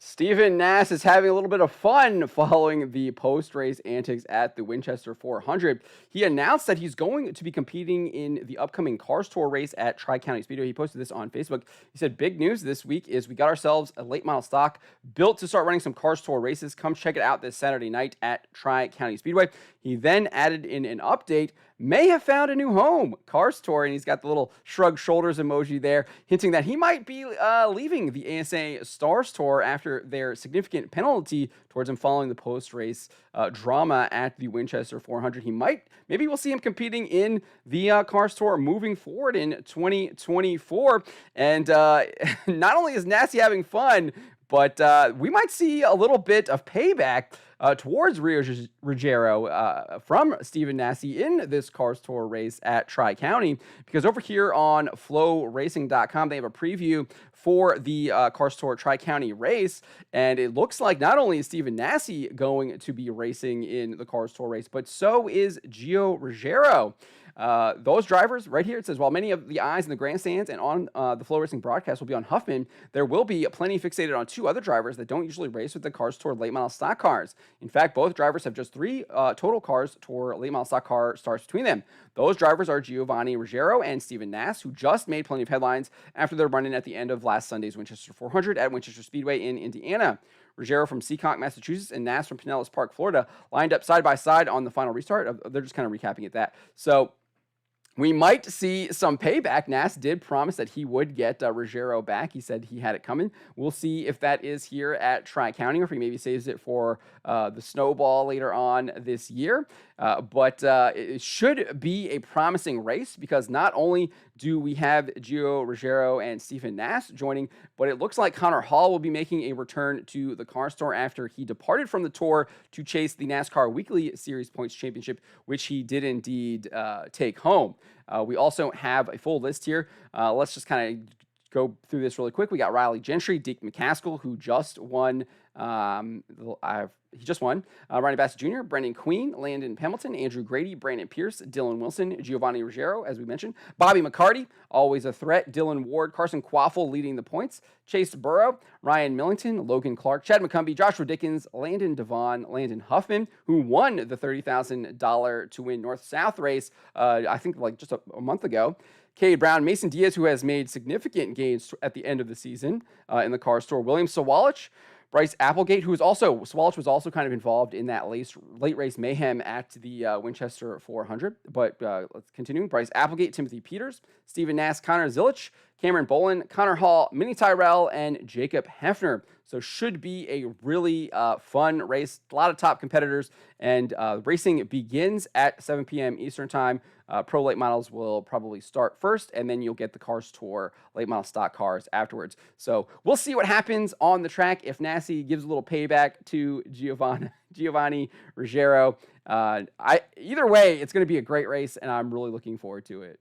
Stephen Nasse is having a little bit of fun following the post-race antics at the Winchester 400. He announced that he's going to be competing in the upcoming Cars Tour race at Tri-County Speedway. He posted this on Facebook. He said, "Big news this week is we got ourselves a late model stock built to start running some Cars Tour races. Come check it out this Saturday night at Tri-County Speedway." He then added in an update, "May have found a new home, Cars Tour," and he's got the little shrug shoulders emoji there, hinting that he might be leaving the ASA Stars Tour after their significant penalty towards him following the post-race drama at the Winchester 400. Maybe we'll see him competing in the Cars Tour moving forward in 2024. And not only is Nasse having fun, but we might see a little bit of payback towards Ruggiero from Stephen Nasse in this Cars Tour race at Tri-County, because over here on flowracing.com, they have a preview for the Cars Tour Tri-County race, and it looks like not only is Stephen Nasse going to be racing in the Cars Tour race, but so is Gio Ruggiero. Those drivers right here, it says, while many of the eyes in the grandstands and on the Flow Racing broadcast will be on Huffman, there will be plenty fixated on two other drivers that don't usually race with the Cars Tour late model stock cars. In fact, both drivers have just three total Cars Tour late model stock car starts between them. Those drivers are Giovanni Ruggiero and Stephen Nasse, who just made plenty of headlines after their run-in at the end of last Sunday's Winchester 400 at Winchester Speedway in Indiana. Ruggiero from Seekonk, Massachusetts, and Nasse from Pinellas Park, Florida, lined up side by side on the final restart. They're just kind of recapping at that. So we might see some payback. Nasse did promise that he would get Ruggiero back. He said he had it coming. We'll see if that is here at Tri-County or if he maybe saves it for the Snowball later on this year. But it should be a promising race, because not only do we have Gio Ruggiero and Stephen Nasse joining, but it looks like Connor Hall will be making a return to the Cars Tour after he departed from the tour to chase the NASCAR Weekly Series Points Championship, which he did indeed take home. We also have a full list here. Let's just kind of go through this really quick. We got Riley Gentry, Deke McCaskill, who just won. He just won. Ronnie Bassett Jr., Brendan Queen, Landon Hamilton, Andrew Grady, Brandon Pierce, Dylan Wilson, Giovanni Ruggiero, as we mentioned, Bobby McCarty, always a threat, Dylan Ward, Carson Quaffle leading the points, Chase Burrow, Ryan Millington, Logan Clark, Chad McCumbee, Joshua Dickens, Landon Devon, Landon Huffman, who won the $30,000 to win North-South race, I think like just a month ago. Cade Brown, Mason Diaz, who has made significant gains at the end of the season in the Cars Tour, William Sawalich, Bryce Applegate, Sawalich was also kind of involved in that late race mayhem at the Winchester 400. But let's continue. Bryce Applegate, Timothy Peters, Stephen Nasse, Connor Zilich, Cameron Bolin, Connor Hall, Minnie Tyrell, and Jacob Hefner. So should be a really fun race. A lot of top competitors, and racing begins at 7 p.m. Eastern Time. Pro late models will probably start first, and then you'll get the Cars Tour late model stock cars afterwards. So we'll see what happens on the track if Nasse gives a little payback to Giovanni Ruggiero. Either way, it's going to be a great race, and I'm really looking forward to it.